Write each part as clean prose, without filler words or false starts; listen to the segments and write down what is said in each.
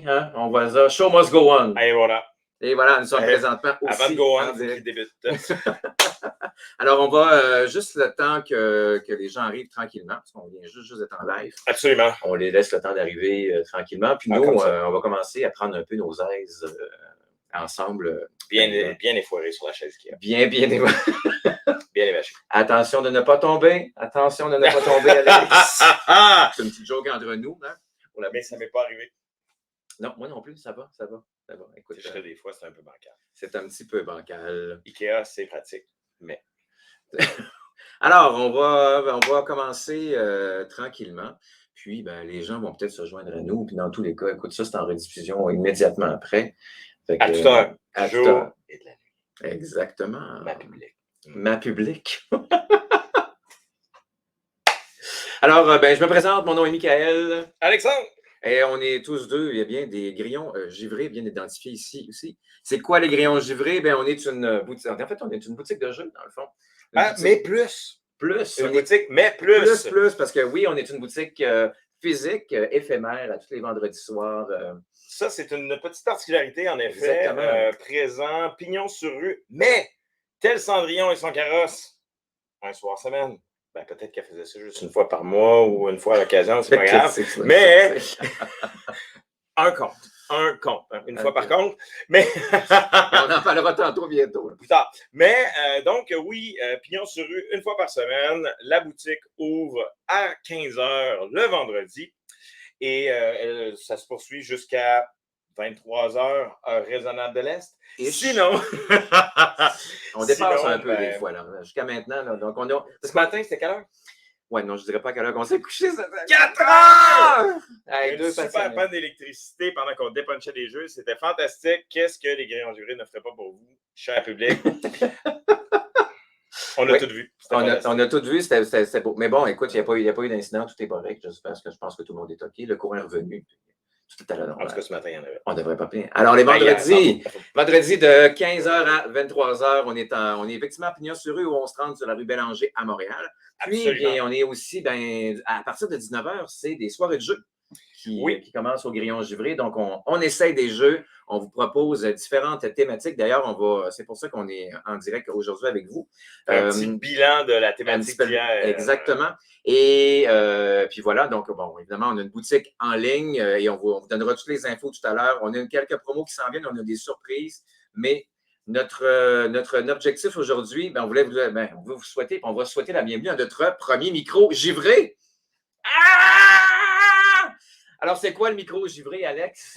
hein? On va dire show must go on. Et voilà. Et voilà, nous sommes présentement aussi avant de go en on, direct. qui débute. Alors, on va juste le temps que les gens arrivent tranquillement, parce qu'on vient juste d'être en live. Absolument. On les laisse le temps d'arriver tranquillement. Puis nous, on va commencer à prendre un peu nos aises ensemble. Bien effoiré sur la chaise qui a. Bien évaché. Bien évaché. Attention de ne pas tomber. Attention de ne pas tomber, Alex. C'est une petite joke entre nous. Hein, mais ça ne m'est pas arrivé. Non, moi non plus, ça va. Écoute, des fois, c'est un peu bancal. C'est un petit peu bancal. Ikea, c'est pratique, mais... Alors, on va commencer tranquillement. Puis, les gens vont peut-être se joindre à nous. Puis, dans tous les cas, écoute, ça, c'est en rediffusion immédiatement après. Fait que, à toute heure. À toute heure. Et de la nuit. Exactement. Ma public. Alors, je me présente. Mon nom est Michael. Alexandre. Et on est tous deux, il y a bien des grillons givrés bien identifiés ici aussi. C'est quoi les grillons givrés? On est une boutique. En fait, on est une boutique de jeux, dans le fond. Mais plus. Une boutique, mais plus. Plus, parce que oui, on est une boutique physique, éphémère, à tous les vendredis soirs. Ça, c'est une petite particularité, en effet. Présent, pignon sur rue, mais tel Cendrillon et son carrosse, un soir semaine. Peut-être qu'elle faisait ça juste une fois par mois ou une fois à l'occasion, c'est pas grave. Mais un compte, une fois par compte. Mais on en parlera tantôt bientôt. Plus tard. Mais donc, oui, pignon sur rue, une fois par semaine. La boutique ouvre à 15h le vendredi. Et ça se poursuit jusqu'à 23h, heure raisonnable de l'Est. Et sinon... on dépasse un peu des fois, là. Jusqu'à maintenant. Là, donc on a... Ce matin, c'était quelle heure? Ouais, non, je ne dirais pas à quelle heure on s'est couché. 4 heures! Une super panne d'électricité pendant qu'on dépunchait des jeux. C'était fantastique. Qu'est-ce que les grillons givrés ne feraient pas pour vous, cher public? On a tout vu. On a tout vu, c'était beau. Mais bon, écoute, il n'y a pas eu d'incident, tout est correct. Parce que je pense que tout le monde est OK. Le courant est revenu. Tout est à la normale. En tout cas, ce matin, il y en avait. On ne devrait pas payer. Alors, les vendredis, de 15h à 23h, on est effectivement à Pignon-sur-Rue ou 1130 sur la rue Bélanger à Montréal. Puis, on est aussi, à partir de 19h, c'est des soirées de jeux qui commencent au Grillon Givré. Donc, on essaye des jeux. On vous propose différentes thématiques. D'ailleurs, c'est pour ça qu'on est en direct aujourd'hui avec vous. Un petit bilan de la thématique d'hier. Exactement. Et puis voilà, donc bon, évidemment, on a une boutique en ligne et on vous donnera toutes les infos tout à l'heure. On a quelques promos qui s'en viennent, on a des surprises, mais notre objectif aujourd'hui, on voulait vous souhaiter, on va souhaiter la bienvenue à notre premier micro givré. Ah! Alors, c'est quoi le micro givré, Alex?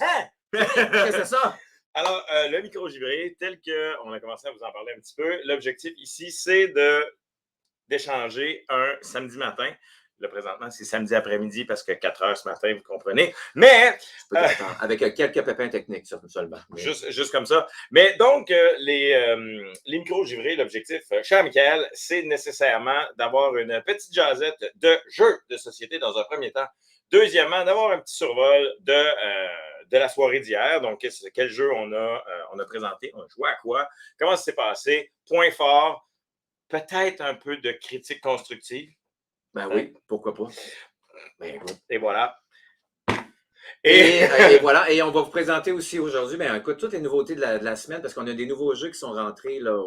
Qu'est-ce que c'est ça? Alors, le micro givré, tel qu'on a commencé à vous en parler un petit peu, l'objectif ici, c'est d'échanger un samedi matin. Là, présentement, c'est samedi après-midi parce que 4h ce matin, vous comprenez. Mais... avec quelques pépins techniques seulement. Mais... Juste comme ça. Mais donc, les micros givrés, l'objectif, cher Michael, c'est nécessairement d'avoir une petite jasette de jeux de société dans un premier temps. Deuxièmement, d'avoir un petit survol de la soirée d'hier. Donc, quel jeu on a présenté, on a joué à quoi, comment ça s'est passé, point fort, peut-être un peu de critique constructive. Oui, pourquoi pas. Et voilà. Et voilà. Et on va vous présenter aussi aujourd'hui, écoute, toutes les nouveautés de la semaine, parce qu'on a des nouveaux jeux qui sont rentrés là,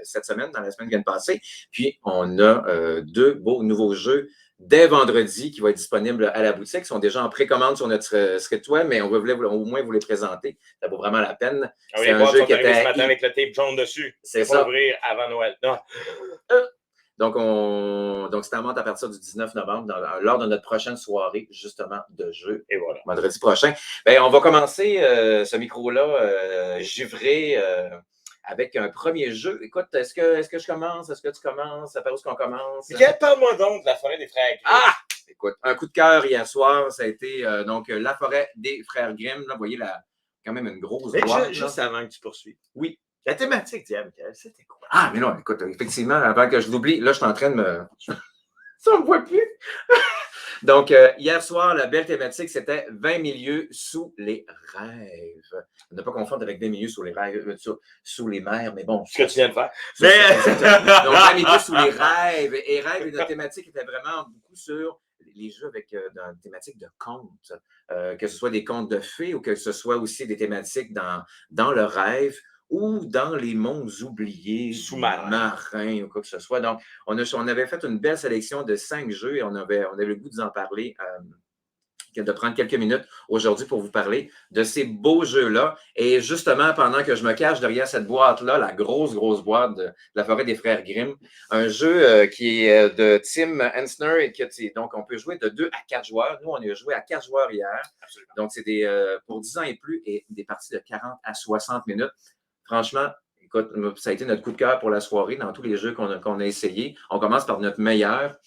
cette semaine, dans la semaine qui vient de passer. Puis, on a 2 beaux nouveaux jeux dès vendredi qui vont être disponibles à la boutique. Ils sont déjà en précommande sur notre site web, mais on voulait au moins vous les présenter. Ça vaut vraiment la peine. C'est un jeu qui était ce matin avec le tape jaune dessus. C'est ça. Pour ouvrir avant Noël. Non. Donc, c'est en vente à partir du 19 novembre, lors de notre prochaine soirée, justement, de jeu. Et voilà. Vendredi prochain. On va commencer ce micro-là givré avec un premier jeu. Écoute, est-ce que je commence? Est-ce que tu commences? Par où est-ce qu'on commence? Michael, parle-moi donc de la forêt des frères Grimm. Ah! Écoute, un coup de cœur hier soir, ça a été donc la forêt des frères Grimm. Là, vous voyez, quand même une grosse boîte. Juste avant que tu poursuives. Oui. La thématique d'hier, Michael, c'était quoi? Ah, mais non, écoute, effectivement, avant que je l'oublie, là, je suis en train de me... Ça ne me voit plus. Donc, hier soir, la belle thématique, c'était 20 milieux sous les rêves. Ne pas confondre avec 20 milieux sous les rêves, sous les mers, mais bon. Ce que tu viens de faire. Donc, 20 milieux sous les rêves. Et rêves, notre thématique était vraiment beaucoup sur les jeux avec dans une thématique de contes, que ce soit des contes de fées ou que ce soit aussi des thématiques dans le rêve ou dans les mondes oubliés, marins ou quoi que ce soit. Donc, on avait fait une belle sélection de 5 jeux et on avait le goût de vous en parler. De prendre quelques minutes aujourd'hui pour vous parler de ces beaux jeux-là. Et justement, pendant que je me cache derrière cette boîte-là, la grosse boîte de la forêt des frères Grimm, un jeu qui est de Tim Hensner. Donc, on peut jouer de 2 à 4 joueurs. Nous, on a joué à 4 joueurs hier. Absolument. Donc, c'est pour 10 ans et plus et des parties de 40 à 60 minutes. Franchement, écoute, ça a été notre coup de cœur pour la soirée dans tous les jeux qu'on a essayés. On commence par notre meilleur.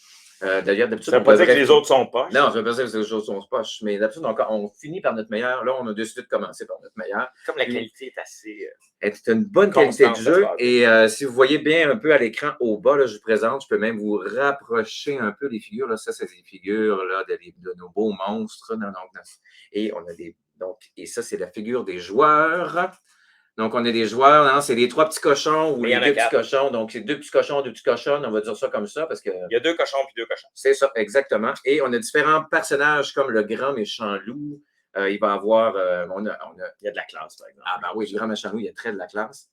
D'ailleurs, d'habitude, ça ne veut pas dire que les autres sont poches. Non, ça ne veut pas dire que les autres sont poches. Mais d'habitude, on finit par notre meilleur. Là, on a décidé de commencer par notre meilleur. Comme la qualité est assez. C'est une bonne qualité de jeu. Et si vous voyez bien un peu à l'écran au bas, là, je vous présente, je peux même vous rapprocher un peu des figures. Là. Ça, c'est des figures là, de nos beaux monstres. Et on a et ça, c'est la figure des joueurs. Donc, on a des joueurs, hein, c'est les 3 petits cochons ou les 2 petits cochons. Donc, c'est 2 petits cochons, 2 petits cochons. On va dire ça comme ça parce que. Il y a 2 cochons puis 2 cochons. C'est ça, exactement. Et on a différents personnages comme le grand méchant loup. Il va avoir. Il y a de la classe, par exemple. Ah, ben oui, le grand méchant loup, il y a très de la classe.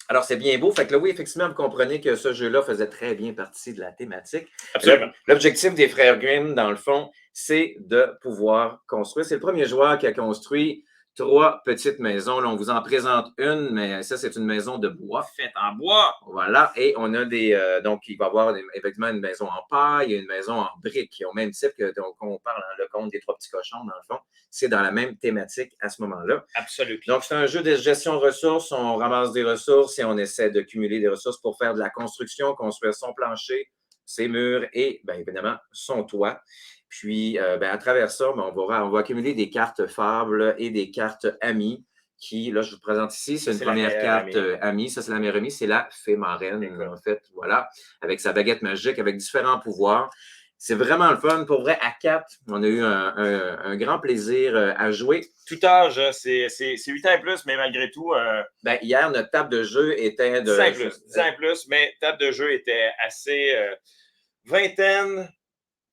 Alors, c'est bien beau. Fait que là, oui, effectivement, vous comprenez que ce jeu-là faisait très bien partie de la thématique. Absolument. L'objectif des frères Grimm, dans le fond, c'est de pouvoir construire. C'est le premier joueur qui a construit 3 petites maisons. Là, on vous en présente une, mais ça, c'est une maison de bois. Faite en bois. Voilà. Et on a donc, il va y avoir effectivement une maison en paille et une maison en briques, au même type que donc, on parle dans le conte des 3 petits cochons, dans le fond. C'est dans la même thématique à ce moment-là. Absolument. Donc, c'est un jeu de gestion de ressources. On ramasse des ressources et on essaie de cumuler des ressources pour faire de la construction, construire son plancher, ses murs et, bien évidemment, son toit. Puis, à travers ça, on va accumuler des cartes fables et des cartes amies qui, là, je vous présente ici, c'est une première carte amie. Ça, c'est la meilleure amie, c'est la fée marraine, en fait, voilà, avec sa baguette magique, avec différents pouvoirs. C'est vraiment le fun. Pour vrai, à 4, on a eu un grand plaisir à jouer. Tout âge, c'est 8 ans et plus, mais malgré tout. Hier, notre table de jeu était de. 10 ans et plus, mais table de jeu était assez vingtaine,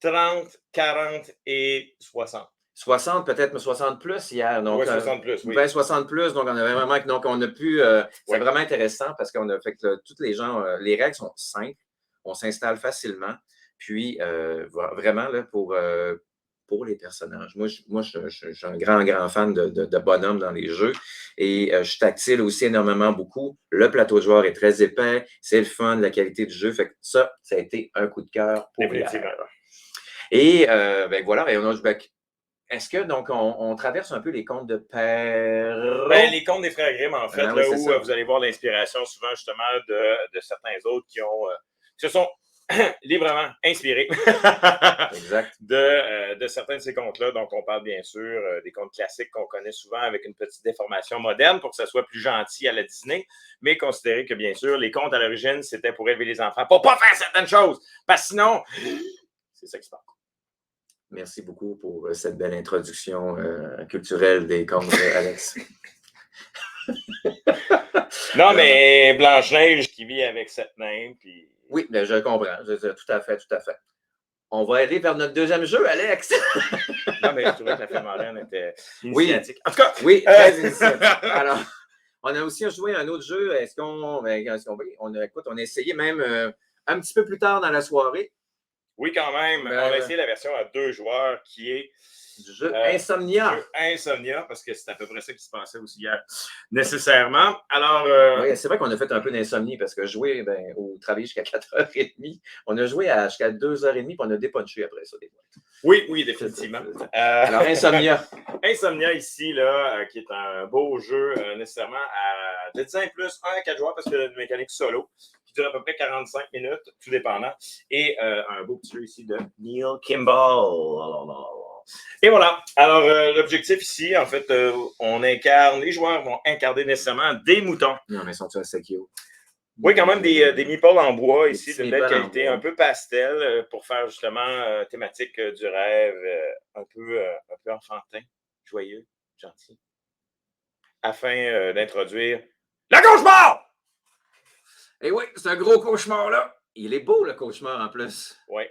30, 40 et 60. 60 peut-être, mais 60 plus hier. Donc, 60 plus, oui. 60 plus, donc on avait vraiment. Donc, on a pu. C'est vraiment intéressant parce qu'on a fait que toutes les gens. Les règles sont simples. On s'installe facilement. Puis, vraiment, là, pour les personnages. Moi, je suis un grand fan de bonhomme dans les jeux. Et je suis tactile aussi énormément beaucoup. Le plateau de joueur est très épais. C'est le fun, la qualité du jeu. Fait que ça a été un coup de cœur pour hier. Et voilà. Et on a est-ce que, donc, on traverse un peu les contes de père? Les contes des frères Grimm, en fait, là où vous allez voir l'inspiration souvent, justement, de certains autres qui se sont librement inspirés exact. de certains de ces contes-là. Donc, on parle bien sûr des contes classiques qu'on connaît souvent avec une petite déformation moderne pour que ça soit plus gentil à la Disney, mais considérez que, bien sûr, les contes à l'origine, c'était pour élever les enfants, pour ne pas faire certaines choses, parce que sinon, c'est ça qui se passe. Merci beaucoup pour cette belle introduction culturelle des contes, Alex. Non, mais Blanche-Neige qui vit avec cette naine, puis... Oui, mais je comprends. Tout à fait. On va aller vers notre deuxième jeu, Alex. Non, mais je trouvais que la fée marraine était initiatique. Oui. En tout cas, oui, très initiatique. Alors, on a aussi joué à un autre jeu. On a essayé même un petit peu plus tard dans la soirée. Oui, quand même. On a essayé la version à 2 joueurs qui est du jeu Insomnia. Insomnia, parce que c'est à peu près ça qui se passait aussi hier, nécessairement. Alors, oui, c'est vrai qu'on a fait un peu d'insomnie parce que jouer au travail jusqu'à 4h30, on a joué jusqu'à 2h30 puis on a dépunché après ça. Des fois. Oui, définitivement. Alors, Insomnia. Insomnia ici, là, qui est un beau jeu, nécessairement de 10 ans et plus, 1 à 4 joueurs, parce que une mécanique solo, qui dure à peu près 45 minutes, tout dépendant. Et un beau petit jeu ici de Neil Kimball. Et voilà. Alors, l'objectif ici, en fait, les joueurs vont incarner nécessairement des moutons. Non, mais ils sont assez cute. Oui, quand même des meeples en bois ici, de belle qualité, un peu pastel, pour faire justement thématique du rêve, un peu enfantin, joyeux, gentil, afin d'introduire le cauchemar! Et oui, c'est un gros cauchemar, là. Il est beau, le cauchemar, en plus. Oui.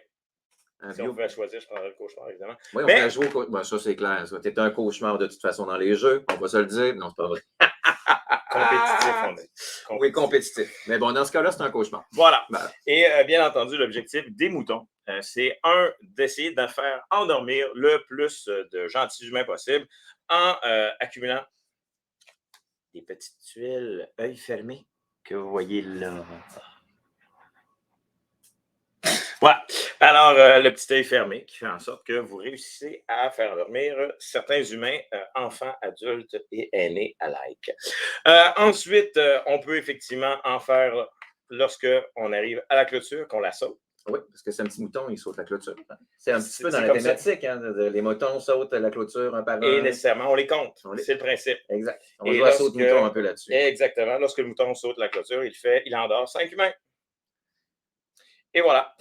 Si on pouvait choisir, je prendrais le cauchemar, évidemment. Oui, on pourrait jouer au ça, c'est clair. Tu es un cauchemar de toute façon dans les jeux, on va se le dire. Non, c'est pas vrai. Compétitif, on dit. Oui, compétitif. Mais bon, dans ce cas-là, c'est un cauchemar. Voilà. Et bien entendu, l'objectif des moutons, c'est d'essayer de faire endormir le plus de gentils humains possible en accumulant des petites tuiles œil fermé que vous voyez là. Voilà. Alors, le petit œil fermé qui fait en sorte que vous réussissez à faire dormir certains humains, enfants, adultes et aînés alike. Ensuite, on peut effectivement en faire lorsqu'on arrive à la clôture, qu'on la saute. Oui, parce que c'est un petit mouton, il saute la clôture. C'est un petit peu dans la thématique. Hein, les moutons sautent la clôture un par un. Et nécessairement, on les compte. C'est le principe. Exact. On joue à saut de mouton un peu là-dessus. Exactement. Lorsque le mouton saute la clôture, il endort 5 humains. Et voilà.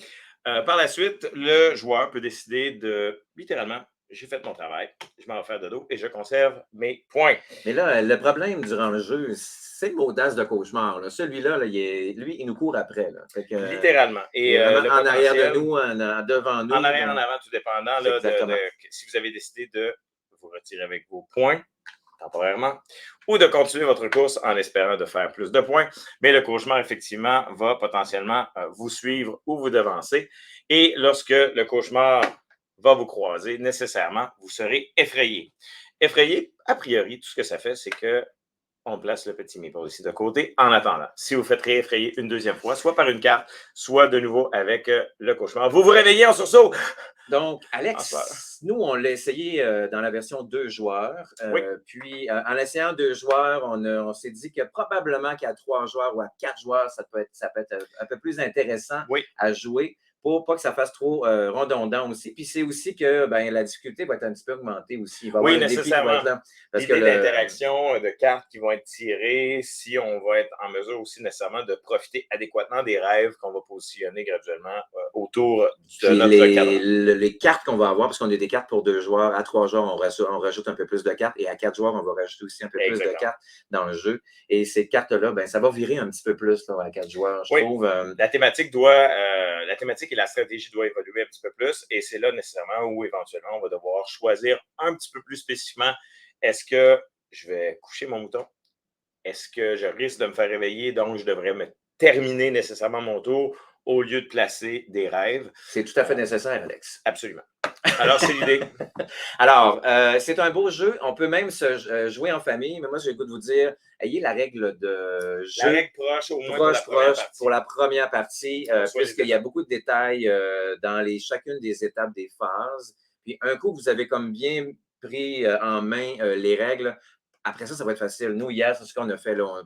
Par la suite, le joueur peut décider de, littéralement, j'ai fait mon travail, je m'en vais faire de dos et je conserve mes points. Mais là, le problème durant le jeu, c'est l'audace de cauchemar. Là. Celui-là, là, lui, il nous court après. Là. Fait que, littéralement. Et en arrière de nous, devant nous. En arrière, en avant, tout dépendant. Là, si vous avez décidé de vous retirer avec vos points, temporairement, ou de continuer votre course en espérant de faire plus de points. Mais le cauchemar, effectivement, va potentiellement vous suivre ou vous devancer. Et lorsque le cauchemar va vous croiser, nécessairement, vous serez effrayé. Effrayé, a priori, tout ce que ça fait, c'est que on place le petit Meeple ici de côté en attendant. Si vous faites réeffrayer une deuxième fois, soit par une carte, soit de nouveau avec le cauchemar, vous vous réveillez en sursaut. Donc, Alex, nous, on l'a essayé dans la version 2 joueurs. Oui. Puis, en essayant 2 joueurs, on s'est dit que probablement qu'à 3 joueurs ou à 4 joueurs, ça peut être un peu plus intéressant à jouer pour pas que ça fasse trop redondant aussi. Puis, c'est aussi que la difficulté va être un petit peu augmentée aussi. Il va y avoir un défi qui va être là. L'idée d'interaction, de cartes qui vont être tirées, si on va être en mesure aussi nécessairement de profiter adéquatement des rêves qu'on va positionner graduellement autour de notre cadre. Les cartes qu'on va avoir, parce qu'on a des cartes pour 2 joueurs, à 3 joueurs, on rajoute un peu plus de cartes, et à 4 joueurs, on va rajouter aussi un peu plus de cartes dans le jeu. Et ces cartes-là, ça va virer un petit peu plus là, à 4 joueurs, je trouve. La thématique et la stratégie doivent évoluer un petit peu plus, et c'est là nécessairement où éventuellement on va devoir choisir un petit peu plus spécifiquement. Est-ce que je vais coucher mon mouton? Est-ce que je risque de me faire réveiller, donc je devrais me terminer nécessairement mon tour au lieu de placer des rêves? C'est tout à fait nécessaire, Alex. Absolument. Alors, c'est l'idée. Alors, c'est un beau jeu. On peut même se jouer en famille, mais moi, j'ai le goût de vous dire, ayez la règle de jeu. La règle proche, au moins pour la première partie, puisqu'il y a beaucoup de détails dans chacune des étapes des phases. Puis, un coup, vous avez comme bien pris en main les règles. Après ça va être facile. Nous, hier, c'est ce qu'on a fait là,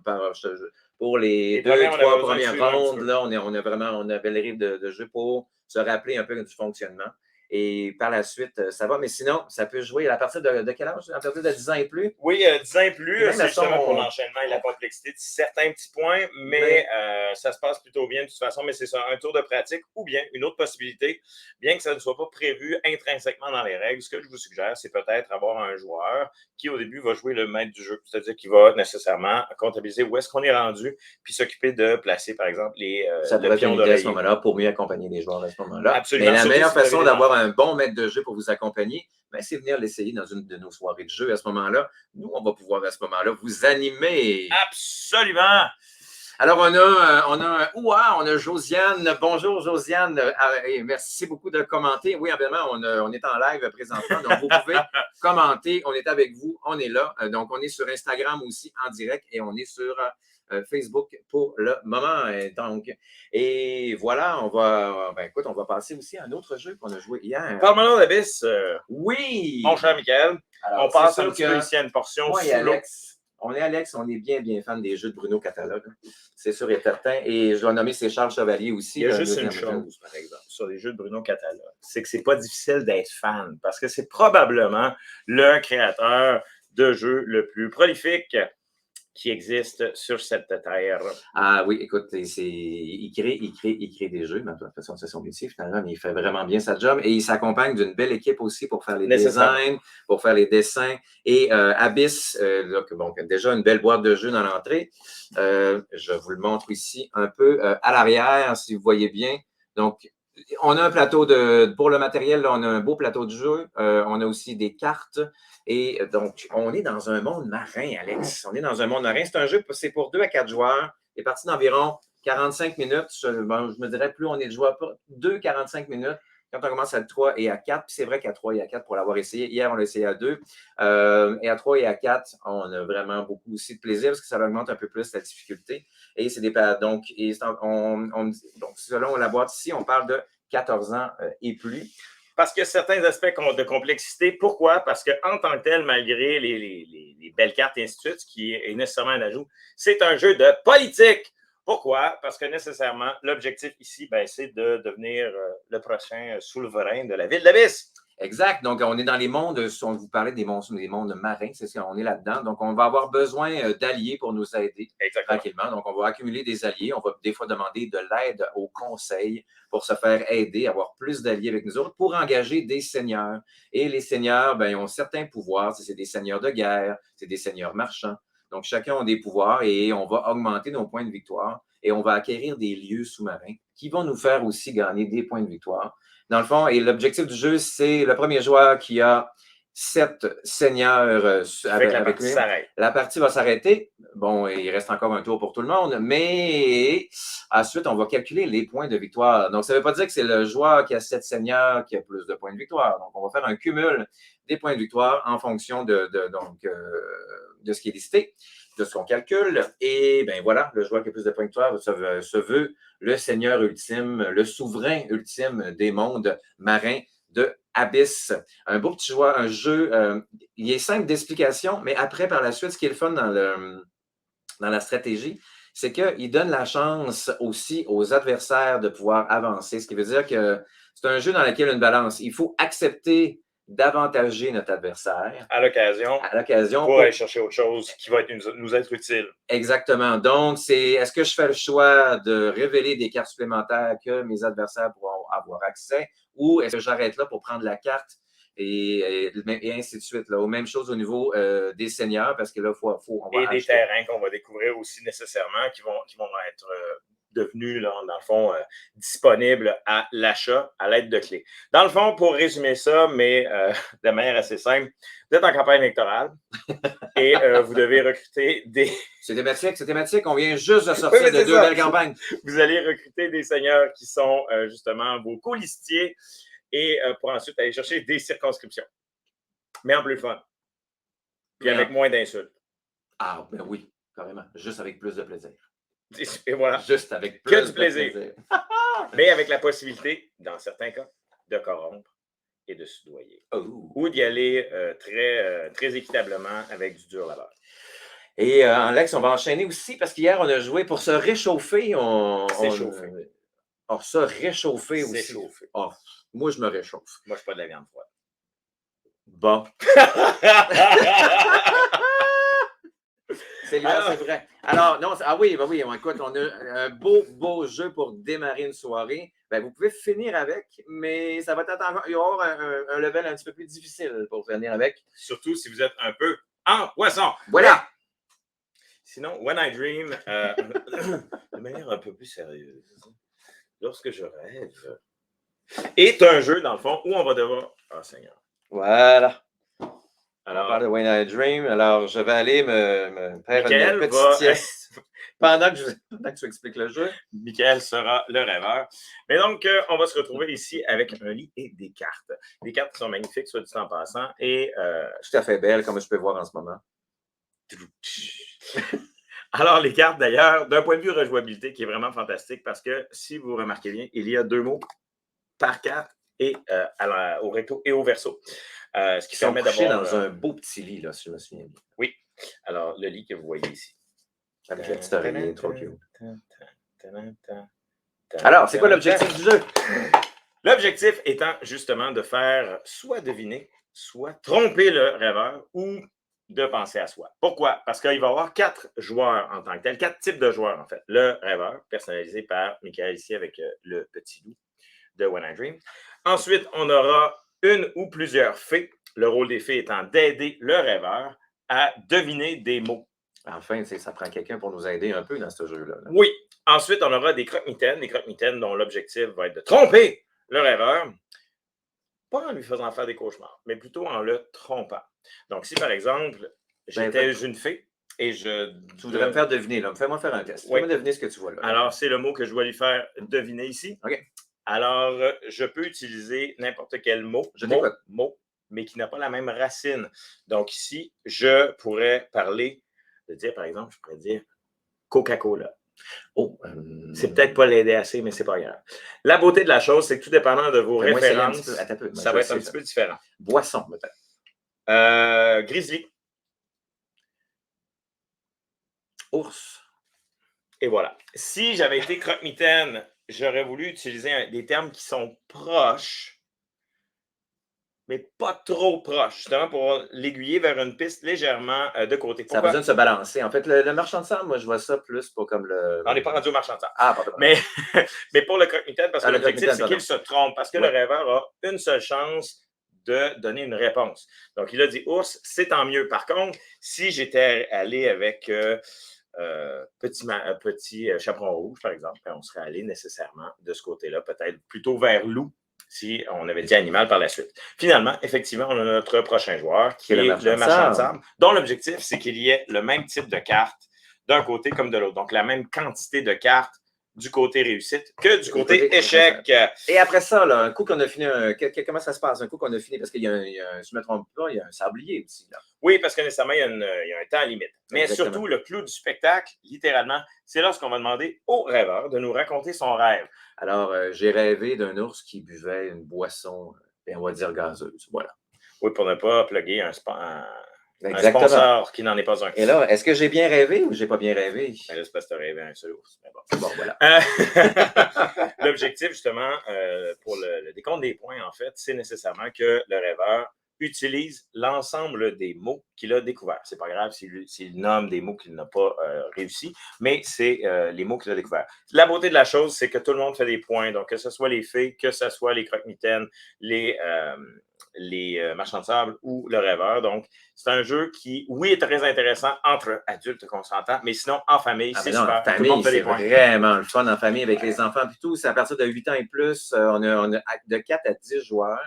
pour les 2-3 premières rondes. Là, on avait les règles de jeu pour se rappeler un peu du fonctionnement. Et par la suite, ça va. Mais sinon, ça peut jouer à partir de quel âge? À partir de 10 ans et plus? Oui, 10 ans et plus. C'est justement pour l'enchaînement et la complexité de certains petits points, mais ça se passe plutôt bien de toute façon. Mais c'est ça, un tour de pratique ou bien une autre possibilité, bien que ça ne soit pas prévu intrinsèquement dans les règles. Ce que je vous suggère, c'est peut-être avoir un joueur qui, au début, va jouer le maître du jeu, c'est-à-dire qu'il va nécessairement comptabiliser où est-ce qu'on est rendu, puis s'occuper de placer, par exemple, ça pourrait être une idée à ce moment-là pour mieux accompagner les joueurs à ce moment-là. Absolument. Mais la meilleure façon d'avoir un bon maître de jeu pour vous accompagner, c'est venir l'essayer dans une de nos soirées de jeu. À ce moment-là, nous, on va pouvoir à ce moment-là vous animer. Absolument. Alors, on a Josiane. Bonjour, Josiane. Merci beaucoup de commenter. Oui, évidemment, on est en live présentement, donc vous pouvez commenter. On est avec vous, on est là. Donc, on est sur Instagram aussi en direct et on est sur Facebook pour le moment. Et voilà, on va passer aussi à un autre jeu qu'on a joué hier. Parle-moi d'Abyss. Oui! Mon cher Michael, on passe un petit peu ici à une portion sous l'eau. On est bien fan des jeux de Bruno Catalogue. C'est sûr et certain. Et je dois nommer c'est Charles Chevalier aussi. Il y a juste une chose, par exemple, sur les jeux de Bruno Catalogue, c'est que c'est pas difficile d'être fan parce que c'est probablement le créateur de jeux le plus prolifique qui existe sur cette terre. Ah oui, écoute, il crée des jeux, mais de toute façon, c'est son métier finalement, mais il fait vraiment bien sa job et il s'accompagne d'une belle équipe aussi pour faire les designs, pour faire les dessins. Et Abyss, déjà une belle boîte de jeux dans l'entrée. Je vous le montre ici un peu à l'arrière, si vous voyez bien. Donc, On a un plateau pour le matériel, là, on a un beau plateau de jeu. On a aussi des cartes. Et donc, on est dans un monde marin, Alex. On est dans un monde marin. C'est un jeu, c'est pour 2 à 4 joueurs. Il est parti d'environ 45 minutes. Je me dirais, plus on est de joueurs, 2-45 minutes. Quand on commence à 3 et à 4, puis c'est vrai qu'à 3 et à 4, pour l'avoir essayé, hier, on l'a essayé à 2. Et à 3 et à 4, on a vraiment beaucoup aussi de plaisir parce que ça augmente un peu plus la difficulté. Et c'est des donc, donc, selon la boîte ici, on parle de 14 ans et plus. Parce qu'il y a certains aspects de complexité. Pourquoi? Parce qu'en tant que tel, malgré les belles cartes et ainsi de suite, ce qui est nécessairement un ajout, c'est un jeu de politique. Pourquoi? Parce que nécessairement, l'objectif ici, c'est de devenir le prochain souverain de la ville d'Abyss. Exact. Donc, on est dans les mondes, on vous parlait des mondes marins, c'est ça, on est là-dedans. Donc, on va avoir besoin d'alliés pour nous aider. Exactement. Tranquillement. Donc, on va accumuler des alliés. On va des fois demander de l'aide au conseil pour se faire aider, avoir plus d'alliés avec nous autres, pour engager des seigneurs. Et les seigneurs, ils ont certains pouvoirs. C'est des seigneurs de guerre, c'est des seigneurs marchands. Donc, chacun a des pouvoirs et on va augmenter nos points de victoire et on va acquérir des lieux sous-marins qui vont nous faire aussi gagner des points de victoire. Dans le fond, et l'objectif du jeu, c'est le premier joueur qui a 7 seigneurs avec lui. La partie va s'arrêter. Bon, il reste encore un tour pour tout le monde, mais ensuite, on va calculer les points de victoire. Donc, ça ne veut pas dire que c'est le joueur qui a 7 seigneurs qui a plus de points de victoire. Donc, on va faire un cumul des points de victoire en fonction de ce qui est listé, de ce qu'on calcule. Et bien voilà, le joueur qui a plus de points de victoire se veut le seigneur ultime, le souverain ultime des mondes marins de Abyss. Un beau petit joueur, un jeu. Il est simple d'explication, mais après, par la suite, ce qui est le fun dans la stratégie, c'est qu'il donne la chance aussi aux adversaires de pouvoir avancer, ce qui veut dire que c'est un jeu dans lequel il y a une balance. Il faut accepter d'avantager notre adversaire. À l'occasion. Pour aller chercher autre chose qui va nous être utile. Exactement. Donc, est-ce que je fais le choix de révéler des cartes supplémentaires que mes adversaires pourront avoir accès ou est-ce que j'arrête là pour prendre la carte et ainsi de suite. Là. Même chose au niveau des seigneurs parce que là, on va et des terrains qu'on va découvrir aussi nécessairement qui vont être devenus, là, dans le fond, disponibles à l'achat à l'aide de clés. Dans le fond, pour résumer ça, mais de manière assez simple, vous êtes en campagne électorale et vous devez recruter des... C'est thématique. On vient juste de sortir de 2 belles campagnes. Vous allez recruter des seigneurs qui sont justement vos colistiers et pour ensuite aller chercher des circonscriptions. Mais en plus fun. Puis avec moins d'insultes. Ah, ben oui, carrément. Juste avec plus de plaisir. Et voilà. Juste avec plus de plaisir. Mais avec la possibilité, dans certains cas, de corrompre et de soudoyer. Ou d'y aller très équitablement avec du dur labeur. Et Alex, on va enchaîner aussi parce qu'hier, on a joué pour se réchauffer. Se réchauffer aussi. S'échauffer. Oh, moi, je me réchauffe. Moi, je ne suis pas de la viande froide. Bon. C'est vrai. Alors, non, oui, écoute, on a un beau jeu pour démarrer une soirée. Ben, vous pouvez finir avec, mais ça va être encore, il va y avoir un level un petit peu plus difficile pour finir avec. Surtout si vous êtes un peu en poisson. Voilà. Sinon, When I Dream, de manière un peu plus sérieuse, lorsque je rêve, est un jeu, dans le fond, où on va devoir... Ah, Seigneur. Voilà. Alors, on parle de When I Dream. Alors, je vais aller me faire une petite sieste pendant que tu expliques le jeu. Michael sera le rêveur. Mais donc, on va se retrouver ici avec un lit et des cartes. Des cartes qui sont magnifiques, soit dit en passant. Et, tout à fait belles, comme je peux voir en ce moment. Alors, les cartes, d'ailleurs, d'un point de vue rejouabilité, qui est vraiment fantastique, parce que, si vous remarquez bien, il y a 2 mots par carte et au recto et au verso. Ce qui permet d'avoir... dans un beau petit lit, là, si je me souviens bien. Oui. Alors, le lit que vous voyez ici. Avec la petite oreiller, trop cute. Alors, c'est quoi l'objectif du jeu? L'objectif étant justement de faire soit deviner, soit tromper le rêveur ou de penser à soi. Pourquoi? Parce qu'il va y avoir 4 joueurs en tant que tel, 4 types de joueurs en fait. Le rêveur, personnalisé par Michael ici avec le petit loup de When I Dream. Ensuite, on aura une ou plusieurs fées. Le rôle des fées étant d'aider le rêveur à deviner des mots. Enfin, ça prend quelqu'un pour nous aider un peu dans ce jeu-là. Oui. Ensuite, on aura des croque-mitaines dont l'objectif va être de tromper le rêveur, pas en lui faisant faire des cauchemars, mais plutôt en le trompant. Donc, si par exemple, j'étais une fée et tu voudrais me faire deviner, là. Fais-moi faire un test. Oui. Fais-moi deviner ce que tu vois là. Alors, c'est le mot que je dois lui faire deviner ici. OK. Alors, je peux utiliser n'importe quel mot, mais qui n'a pas la même racine. Donc, ici, je pourrais dire, par exemple, je pourrais dire Coca-Cola. C'est peut-être pas l'aider assez, mais c'est pas grave. La beauté de la chose, c'est que tout dépendant de vos références, ça va être un petit peu différent. Boisson, peut-être. Grizzly. Ours. Et voilà. Si j'avais été croque-mitaine, j'aurais voulu utiliser des termes qui sont proches, mais pas trop proches, justement pour l'aiguiller vers une piste légèrement de côté. Ça a besoin de se balancer. En fait, le marchand de sable, moi, je vois ça plus pour comme le... On n'est pas rendu au marchand de sable. Ah, pardon. Mais pour le croque-mitaine, parce que l'objectif, c'est qu'il se trompe, parce que le rêveur a une seule chance de donner une réponse. Donc, il a dit ours, c'est tant mieux. Par contre, si j'étais allé avec petit chaperon rouge, par exemple, on serait allé nécessairement de ce côté-là, peut-être plutôt vers loup, si on avait dit animal par la suite. Finalement, effectivement, on a notre prochain joueur, qui est le marchand de sable, dont l'objectif, c'est qu'il y ait le même type de carte d'un côté comme de l'autre. Donc, la même quantité de cartes du côté réussite que du côté échec. Et après ça, là, un coup qu'on a fini, comment ça se passe? Un coup qu'on a fini, parce qu'il y a je ne me trompe pas, il y a un sablier aussi. Là. Oui, parce que nécessairement, il y a un temps limite. Mais surtout, le clou du spectacle, littéralement, c'est lorsqu'on va demander au rêveur de nous raconter son rêve. Alors, j'ai rêvé d'un ours qui buvait une boisson, on va dire gazeuse. Voilà. Oui, pour ne pas plugger un sponsor qui n'en est pas un. Et là, est-ce que j'ai bien rêvé ou j'ai pas bien rêvé? Ben là, c'est parce que tu as rêvé un seul ours. Mais bon, voilà. L'objectif, justement, pour le décompte des points, en fait, c'est nécessairement que le rêveur utilise l'ensemble des mots qu'il a découverts. C'est pas grave s'il nomme des mots qu'il n'a pas réussi, mais c'est les mots qu'il a découverts. La beauté de la chose, c'est que tout le monde fait des points. Donc, que ce soit les fées, que ce soit les croque-mitaines, les marchands de sable ou le rêveur. Donc, c'est un jeu qui, oui, est très intéressant entre adultes consentants, mais sinon, en famille, c'est super. En famille, c'est vraiment le fun en famille avec les enfants et tout. C'est à partir de 8 ans et plus. On a de 4 à 10 joueurs.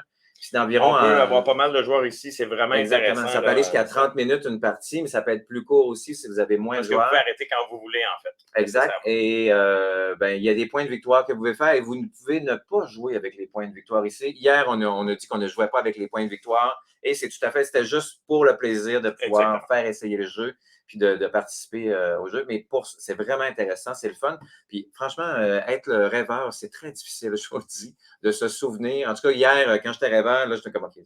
On peut avoir pas mal de joueurs ici, c'est vraiment intéressant. Ça peut aller jusqu'à 30 minutes une partie, mais ça peut être plus court aussi si vous avez moins de joueurs. Vous pouvez arrêter quand vous voulez, en fait. Exact. Et il y a des points de victoire que vous pouvez faire et vous ne pouvez ne pas jouer avec les points de victoire ici. Hier, on a dit qu'on ne jouait pas avec les points de victoire et c'est tout à fait, c'était juste pour le plaisir de pouvoir faire essayer le jeu puis de participer au jeu. Mais c'est vraiment intéressant, c'est le fun. Puis franchement, être le rêveur, c'est très difficile, je vous le dis, de se souvenir. En tout cas, hier, quand j'étais rêveur, là, j'étais comme, OK, il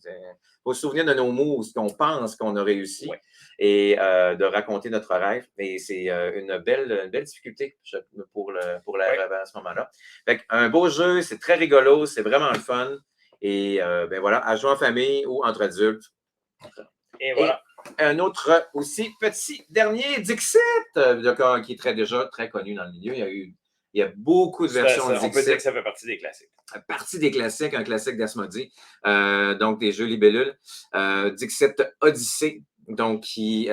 faut se souvenir de nos mots, ce qu'on pense qu'on a réussi et de raconter notre rêve. Et c'est une belle difficulté pour le rêveur à ce moment-là. Fait un beau jeu, c'est très rigolo, c'est vraiment le fun. Et voilà, à jouer en famille ou entre adultes. Et voilà. Un autre aussi petit dernier, Dixit, qui est déjà très connu dans le milieu. Il y a beaucoup de versions de Dixit. On peut dire que ça fait partie des classiques. Partie des classiques, un classique d'Asmodée, donc des jeux libellules. Dixit Odyssey, donc c'est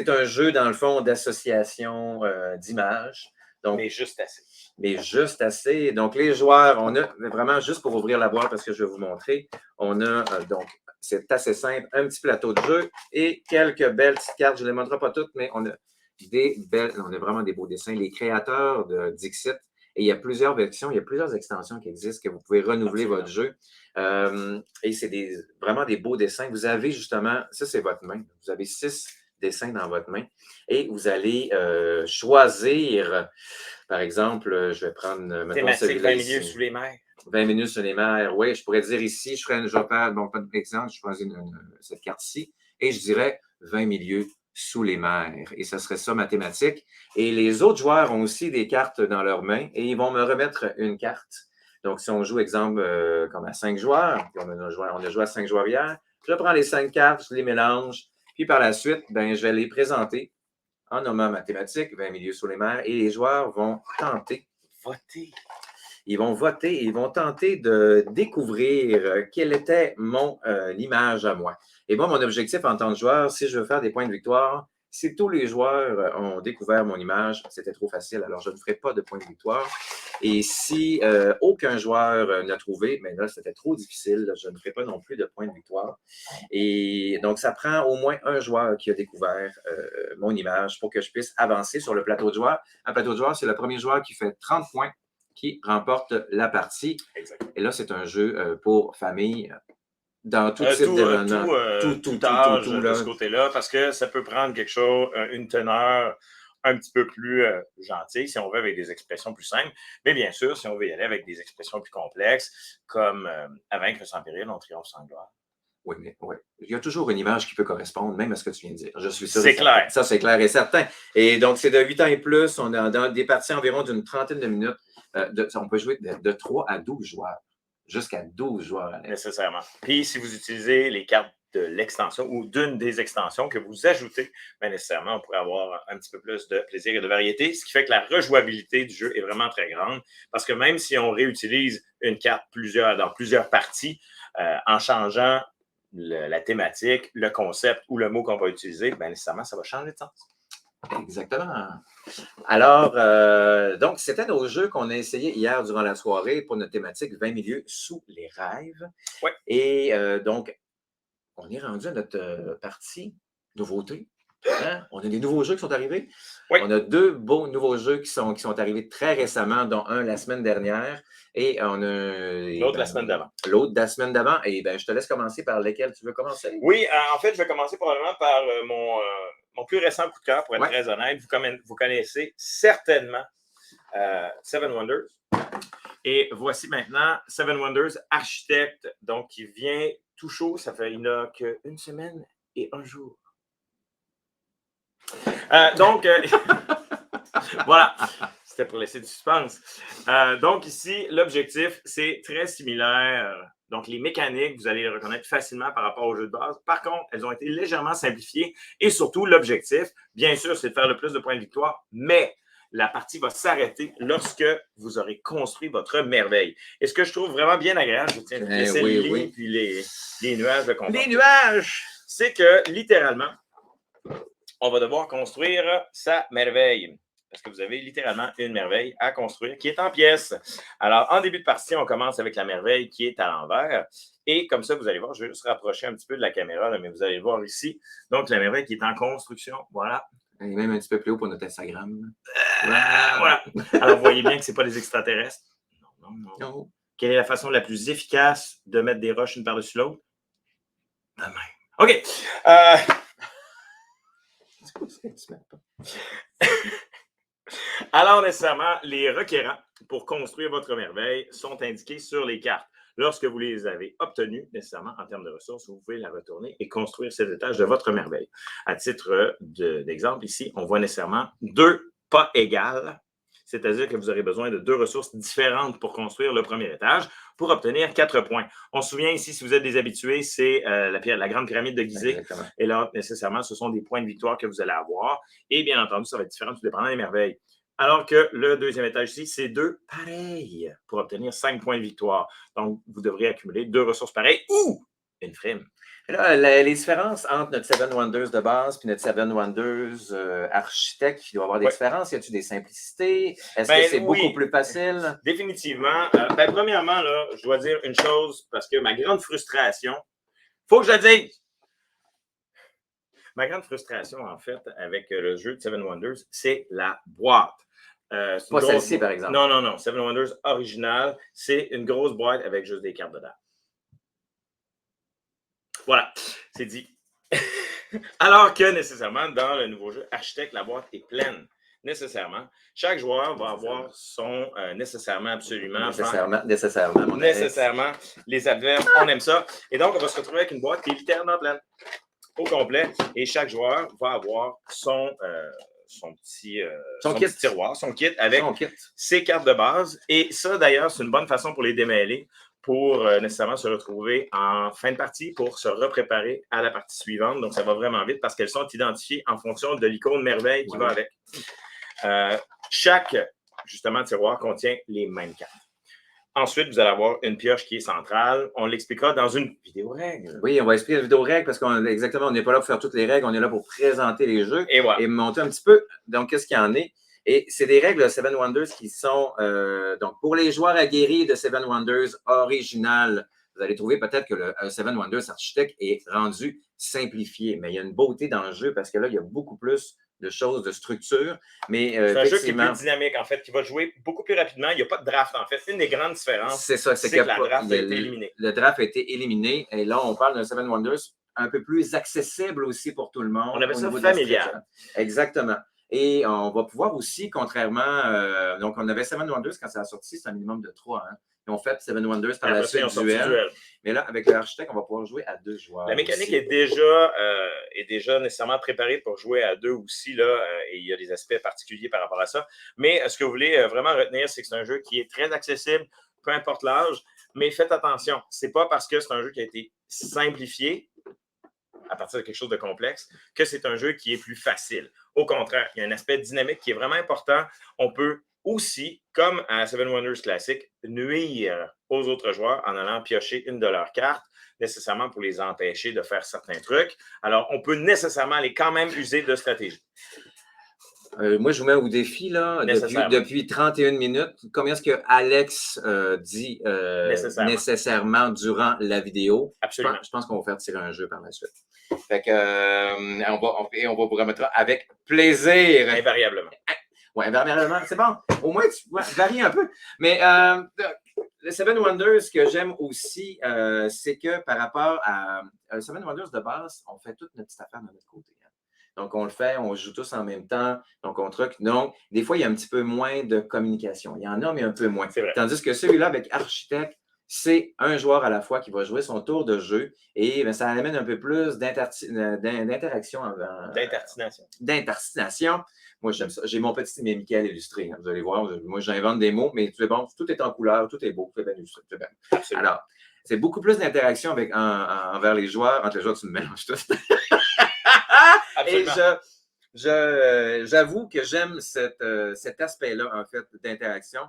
un jeu, dans le fond, d'association d'images. Mais juste assez. Mais juste assez. Donc, les joueurs, on a vraiment, juste pour ouvrir la boîte, parce que je vais vous montrer, on a donc, c'est assez simple, un petit plateau de jeu et quelques belles petites cartes. Je ne les montrerai pas toutes, mais on a vraiment des beaux dessins. Les créateurs de Dixit, et il y a plusieurs versions, il y a plusieurs extensions qui existent que vous pouvez renouveler votre jeu. Et c'est vraiment des beaux dessins. Vous avez justement, ça c'est votre main, vous avez 6 dessins dans votre main et vous allez choisir, par exemple, je vais prendre... Thématique 20 minutes sous les mers. 20 minutes sur les mers, oui, je pourrais dire ici, je vais faire, bon, par exemple, je choisis cette carte-ci et je dirais 20 milieux sous les mers. Et ce serait ça ma thématique. Et les autres joueurs ont aussi des cartes dans leurs mains et ils vont me remettre une carte. Donc, si on joue, exemple, comme à 5 joueurs, puis on a joué à 5 joueurs hier, je prends les 5 cartes, je les mélange, puis par la suite, je vais les présenter en nommant ma thématique, 20 milieux sous les mers, et les joueurs vont tenter. Voter. Ils vont voter et ils vont tenter de découvrir quelle était mon image à moi. Et moi, mon objectif en tant que joueur, si je veux faire des points de victoire, si tous les joueurs ont découvert mon image, c'était trop facile, alors je ne ferai pas de points de victoire. Et si aucun joueur n'a trouvé, mais là, c'était trop difficile. Là, je ne ferai pas non plus de point de victoire. Et donc, ça prend au moins un joueur qui a découvert mon image pour que je puisse avancer sur le plateau de joueurs. Un plateau de joueurs, c'est le premier joueur qui fait 30 points qui remporte la partie. Exactement. Et là, c'est un jeu pour famille. Dans tout type d'événement. Tout âge de ce côté-là, parce que ça peut prendre quelque chose, une teneur un petit peu plus gentille, si on veut, avec des expressions plus simples. Mais bien sûr, si on veut y aller avec des expressions plus complexes, comme à vaincre sans péril, on triomphe sans gloire. Oui, mais oui. Il y a toujours une image qui peut correspondre, même à ce que tu viens de dire. Je suis sûr. C'est clair. Ça, c'est clair et certain. Et donc, c'est de 8 ans et plus. On a dans des parties environ d'une trentaine de minutes. On peut jouer de 3 à 12 joueurs. Jusqu'à 12 joueurs. Nécessairement. Puis, si vous utilisez les cartes de l'extension ou d'une des extensions que vous ajoutez, bien nécessairement, on pourrait avoir un petit peu plus de plaisir et de variété, ce qui fait que la rejouabilité du jeu est vraiment très grande, parce que même si on réutilise une carte dans plusieurs parties, en changeant la thématique, le concept ou le mot qu'on va utiliser, bien nécessairement, ça va changer de sens. Exactement. Alors, donc, c'était nos jeux qu'on a essayés hier durant la soirée pour notre thématique 20 milieux sous les rêves. Ouais. Et donc, on est rendu à notre partie nouveauté. Hein? On a des nouveaux jeux qui sont arrivés. Oui. On a 2 beaux nouveaux jeux qui sont arrivés très récemment, dont un la semaine dernière. Et on a. L'autre la semaine d'avant. L'autre de la semaine d'avant. Et bien, je te laisse commencer par lesquels tu veux commencer. Oui, en fait, je vais commencer probablement par mon plus récent coup de cœur, pour être très honnête. Vous connaissez certainement Seven Wonders. Et voici maintenant Seven Wonders Architect, donc qui vient tout chaud. Il n'a qu'une semaine et un jour. Voilà, c'était pour laisser du suspense. Donc ici, l'objectif, c'est très similaire. Donc les mécaniques, vous allez les reconnaître facilement par rapport au jeu de base. Par contre, elles ont été légèrement simplifiées et surtout, l'objectif, bien sûr, c'est de faire le plus de points de victoire, mais la partie va s'arrêter lorsque vous aurez construit votre merveille. Et ce que je trouve vraiment bien agréable, je tiens à laisser les lignes puis les nuages de confort. Les nuages! C'est que, littéralement, on va devoir construire sa merveille. Parce que vous avez littéralement une merveille à construire qui est en pièces. Alors, en début de partie, on commence avec la merveille qui est à l'envers. Et comme ça, vous allez voir, je vais juste rapprocher un petit peu de la caméra, là, mais vous allez voir ici. Donc, la merveille qui est en construction. Voilà. Et même un petit peu plus haut pour notre Instagram. Voilà. Alors, vous voyez bien que ce n'est pas des extraterrestres. Non. Quelle est la façon la plus efficace de mettre des roches une par-dessus l'autre? De même. OK. Alors, nécessairement, les requérants pour construire votre merveille sont indiqués sur les cartes. Lorsque vous les avez obtenus, nécessairement, en termes de ressources, vous pouvez la retourner et construire cet étage de votre merveille. À titre d'exemple, ici, on voit nécessairement 2 pas égales, c'est-à-dire que vous aurez besoin de 2 ressources différentes pour construire le premier étage pour obtenir 4 points. On se souvient ici, si vous êtes des habitués, c'est la grande pyramide de Gizeh. Exactement. Et là, nécessairement, ce sont des points de victoire que vous allez avoir. Et bien entendu, ça va être différent tout dépendant des merveilles. Alors que le deuxième étage ici, c'est 2 pareils pour obtenir 5 points de victoire. Donc, vous devrez accumuler 2 ressources pareilles ou une frime. Et là, les différences entre notre Seven Wonders de base et notre Seven Wonders Architect, il doit y avoir des différences. Y a-t-il des simplicités? Est-ce que c'est beaucoup plus facile? Définitivement. Premièrement, là, je dois dire une chose, parce que ma grande frustration, il faut que je le dise. Ma grande frustration, en fait, avec le jeu de Seven Wonders, c'est la boîte. Pas celle-ci, par exemple. Non. Seven Wonders original, c'est une grosse boîte avec juste des cartes dedans. Voilà, c'est dit. Alors que, nécessairement, dans le nouveau jeu Architect, la boîte est pleine. Nécessairement. Chaque joueur va avoir son nécessairement, absolument. Nécessairement. Les adverbes, on aime ça. Et donc, on va se retrouver avec une boîte qui est littéralement pleine. Au complet. Et chaque joueur va avoir son petit tiroir, son kit avec ses cartes de base. Et ça, d'ailleurs, c'est une bonne façon pour les démêler, pour nécessairement se retrouver en fin de partie, pour se repréparer à la partie suivante. Donc, ça va vraiment vite parce qu'elles sont identifiées en fonction de l'icône merveille qui va avec. Chaque, justement, tiroir contient les mêmes cartes. Ensuite, vous allez avoir une pioche qui est centrale. On l'expliquera dans une vidéo règle. Oui, on va expliquer la vidéo règle parce qu'on n'est pas là pour faire toutes les règles. On est là pour présenter les jeux et montrer un petit peu donc qu'est-ce qu'il y en est. Et c'est des règles de Seven Wonders qui sont, donc, pour les joueurs aguerris de Seven Wonders original, vous allez trouver peut-être que le Seven Wonders Architect est rendu simplifié, mais il y a une beauté dans le jeu parce que là, il y a beaucoup plus de choses, de structure. Mais c'est un jeu qui est plus dynamique, en fait, qui va jouer beaucoup plus rapidement. Il n'y a pas de draft, en fait. Une des grandes différences, c'est ça, c'est que la draft a été éliminée. Le draft a été éliminé. Et là, on parle d'un Seven Wonders un peu plus accessible aussi pour tout le monde. On appelle ça familial. Exactement. Et on va pouvoir aussi, contrairement, donc on avait Seven Wonders quand ça a sorti, c'est un minimum de 3. Hein. Ils ont fait Seven Wonders par la suite duel. Mais là, avec l'architecte, on va pouvoir jouer à 2 joueurs. La mécanique aussi. est déjà nécessairement préparée pour jouer à 2 aussi, là, et il y a des aspects particuliers par rapport à ça. Mais ce que vous voulez vraiment retenir, c'est que c'est un jeu qui est très accessible, peu importe l'âge, mais faites attention, c'est pas parce que c'est un jeu qui a été simplifié à partir de quelque chose de complexe que c'est un jeu qui est plus facile. Au contraire, il y a un aspect dynamique qui est vraiment important. On peut aussi, comme à Seven Wonders classique, nuire aux autres joueurs en allant piocher une de leurs cartes, nécessairement pour les empêcher de faire certains trucs. Alors, on peut nécessairement aller quand même user de stratégie. Moi, je vous mets au défi là, depuis 31 minutes. Combien est-ce que Alex dit nécessairement durant la vidéo? Absolument. Je pense qu'on va faire tirer un jeu par la suite. Fait que, on va vous remettre avec plaisir. Invariablement. Oui, invariablement. C'est bon. Au moins, tu varies un peu. Mais le Seven Wonders, ce que j'aime aussi, c'est que par rapport à Seven Wonders de base, on fait toute notre petite affaire de notre côté. Hein. Donc, on le fait, on joue tous en même temps, donc on truc. Donc, des fois, il y a un petit peu moins de communication. Il y en a, mais un peu moins. Tandis que celui-là, avec Architect, c'est un joueur à la fois qui va jouer son tour de jeu et bien, ça amène un peu plus d'interaction. D'intercination. Moi, j'aime ça. J'ai mon petit Michael illustré. Hein, vous allez voir, moi, j'invente des mots, mais c'est bon, tout est en couleur, tout est beau, tout est bien illustré. Tout est bien. Absolument. Alors, c'est beaucoup plus d'interaction envers les joueurs. Entre les joueurs, tu me mélanges tout. Et j'avoue que j'aime cet aspect-là, en fait, d'interaction.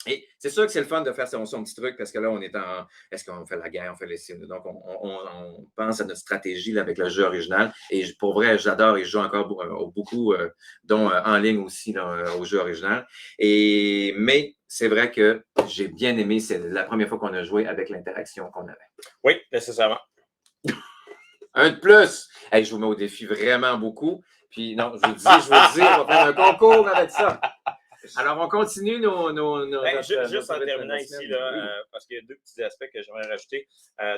Et c'est sûr que c'est le fun de faire son petit truc parce que là, on est en. Est-ce qu'on fait la guerre, on fait les signes? Donc, on pense à notre stratégie là, avec le jeu original. Et pour vrai, j'adore et je joue encore beaucoup, dont en ligne aussi là, au jeu original. Mais c'est vrai que j'ai bien aimé, c'est la première fois qu'on a joué avec l'interaction qu'on avait. Oui, nécessairement. Un de plus! Hey, je vous mets au défi vraiment beaucoup. Puis non, je vous dis, on va faire un concours avec ça. Alors, on continue juste en terminant ici, là, parce qu'il y a 2 petits aspects que j'aimerais rajouter.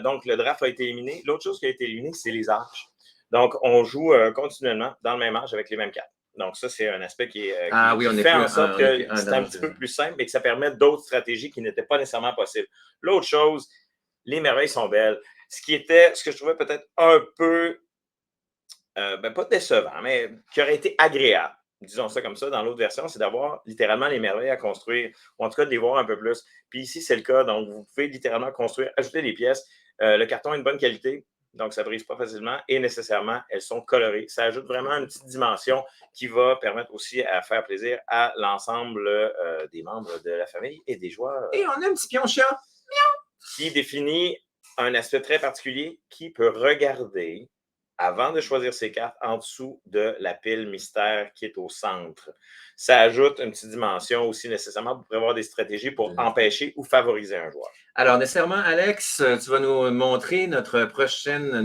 Donc, le draft a été éliminé. L'autre chose qui a été éliminée, c'est les âges. Donc, on joue continuellement dans le même âge avec les mêmes cartes. Donc, ça, c'est un aspect qui fait en sorte que c'est un petit peu plus simple et que ça permet d'autres stratégies qui n'étaient pas nécessairement possibles. L'autre chose, les merveilles sont belles. Ce que je trouvais peut-être un peu, pas décevant, mais qui aurait été agréable, disons ça comme ça, dans l'autre version, c'est d'avoir littéralement les merveilles à construire, ou en tout cas de les voir un peu plus. Puis ici, c'est le cas, donc vous pouvez littéralement construire, ajouter des pièces. Le carton a une bonne qualité, donc ça ne brise pas facilement, et nécessairement, elles sont colorées. Ça ajoute vraiment une petite dimension qui va permettre aussi à faire plaisir à l'ensemble des membres de la famille et des joueurs. Et on a un petit pion-chat! Qui définit un aspect très particulier qui peut regarder avant de choisir ses cartes en dessous de la pile mystère qui est au centre. Ça ajoute une petite dimension aussi nécessairement pour prévoir des stratégies pour empêcher ou favoriser un joueur. Alors, nécessairement, Alex, tu vas nous montrer notre prochaine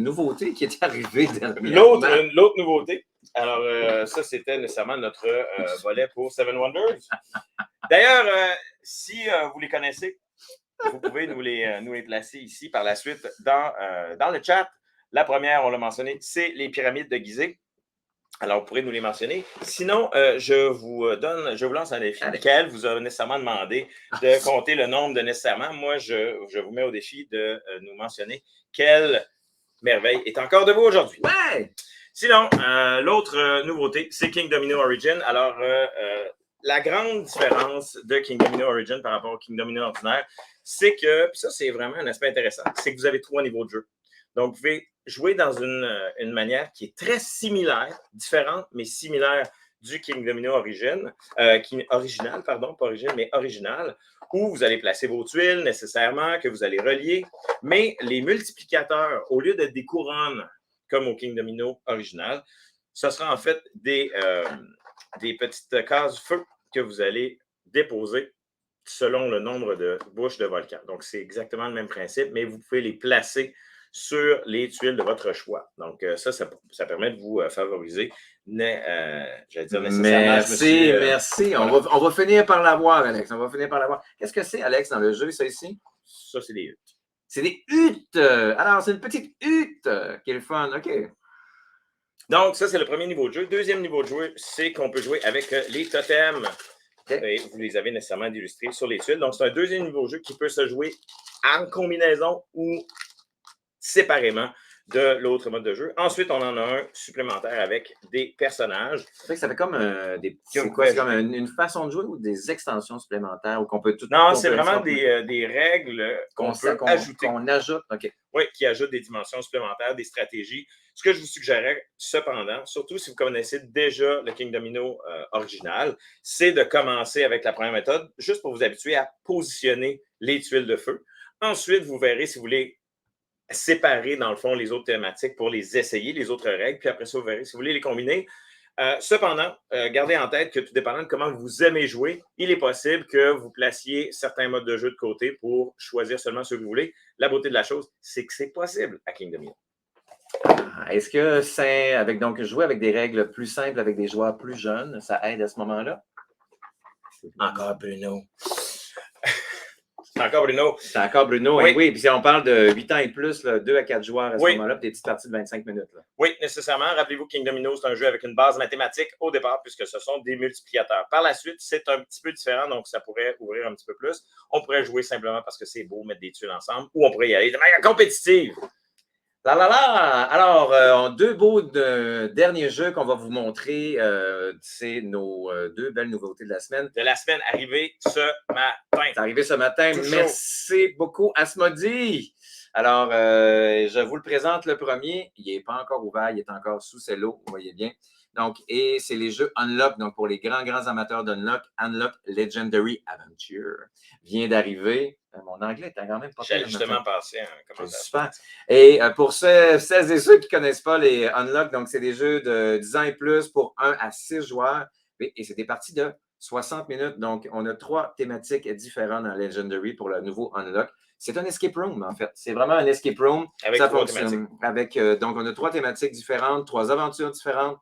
nouveauté qui est arrivée dernièrement. L'autre nouveauté. Alors, ça, c'était nécessairement notre volet pour Seven Wonders. D'ailleurs, si vous les connaissez, vous pouvez nous les placer ici par la suite dans le chat. La première, on l'a mentionné, c'est les pyramides de Gizeh. Alors, vous pourrez nous les mentionner. Sinon, je vous lance un défi. Michael vous a nécessairement demandé de compter le nombre de nécessairement. Moi, je vous mets au défi de nous mentionner quelle merveille est encore debout aujourd'hui. Ouais! Sinon, l'autre nouveauté, c'est King Domino Origin. Alors, la grande différence de King Domino Origin par rapport au King Domino ordinaire, c'est que, puis ça, c'est vraiment un aspect intéressant, c'est que vous avez 3 niveaux de jeu. Donc, vous pouvez jouer dans une manière qui est très similaire, différente, mais similaire du King Domino original, pardon, pas original, mais original, où vous allez placer vos tuiles nécessairement, que vous allez relier, mais les multiplicateurs, au lieu d'être des couronnes comme au King Domino original, ce sera en fait des des petites cases feu que vous allez déposer selon le nombre de bouches de volcan. Donc, c'est exactement le même principe, mais vous pouvez les placer sur les tuiles de votre choix. Donc, ça permet de vous favoriser. J'allais dire nécessairement. Merci. Voilà. On va finir par l'avoir, Alex. On va finir par l'avoir. Qu'est-ce que c'est, Alex, dans le jeu, ça ici? Ça, c'est des huttes. C'est des huttes. Alors, c'est une petite hutte qui est le fun. OK. Donc, ça, c'est le premier niveau de jeu. Deuxième niveau de jeu, c'est qu'on peut jouer avec les totems. Okay. Et vous les avez nécessairement illustrés sur les tuiles. Donc, c'est un deuxième niveau de jeu qui peut se jouer en combinaison ou séparément de l'autre mode de jeu. Ensuite, on en a un supplémentaire avec des personnages. Ça fait comme c'est comme une façon de jouer ou des extensions supplémentaires ou qu'on peut tout. Non, c'est vraiment des règles qu'on peut ajouter. Qu'on ajoute, OK. Oui, qui ajoutent des dimensions supplémentaires, des stratégies. Ce que je vous suggérerais, cependant, surtout si vous connaissez déjà le King Domino original, c'est de commencer avec la première méthode, juste pour vous habituer à positionner les tuiles de feu. Ensuite, vous verrez si vous voulez séparer, dans le fond, les autres thématiques pour les essayer, les autres règles. Puis après ça, vous verrez si vous voulez les combiner. Cependant, gardez en tête que tout dépendant de comment vous aimez jouer, il est possible que vous placiez certains modes de jeu de côté pour choisir seulement ceux que vous voulez. La beauté de la chose, c'est que c'est possible à King Domino. Est-ce que c'est donc jouer avec des règles plus simples avec des joueurs plus jeunes, ça aide à ce moment-là? Encore Bruno. C'est encore Bruno. C'est encore Bruno, oui. Oui, puis si on parle de 8 ans et plus, là, 2 à 4 joueurs à ce moment-là, puis des petites parties de 25 minutes. Là. Oui, nécessairement. Rappelez-vous que King Domino, c'est un jeu avec une base mathématique au départ, puisque ce sont des multiplicateurs. Par la suite, c'est un petit peu différent, donc ça pourrait ouvrir un petit peu plus. On pourrait jouer simplement parce que c'est beau, mettre des tuiles ensemble, ou on pourrait y aller de manière compétitive. Alors, deux beaux derniers jeux qu'on va vous montrer. C'est nos deux belles nouveautés de la semaine. De la semaine arrivée ce matin. C'est arrivé ce matin. Merci beaucoup, Asmodee. Alors, je vous le présente le premier. Il n'est pas encore ouvert, il est encore sous cello, vous voyez bien. Donc, et c'est les jeux Unlock, donc pour les grands amateurs d'Unlock, Unlock Legendary Adventure vient d'arriver. Mon anglais était quand même pas J'allais justement passer un commentaire. Super. Et pour celles et ceux qui ne connaissent pas les Unlock, donc c'est des jeux de 10 ans et plus pour 1 à 6 joueurs. Et c'est des parties de 60 minutes. Donc, on a 3 thématiques différentes dans Legendary pour le nouveau Unlock. C'est un escape room, en fait. C'est vraiment un escape room. Avec ça 3 thématiques. Donc, on a 3 thématiques différentes, 3 aventures différentes.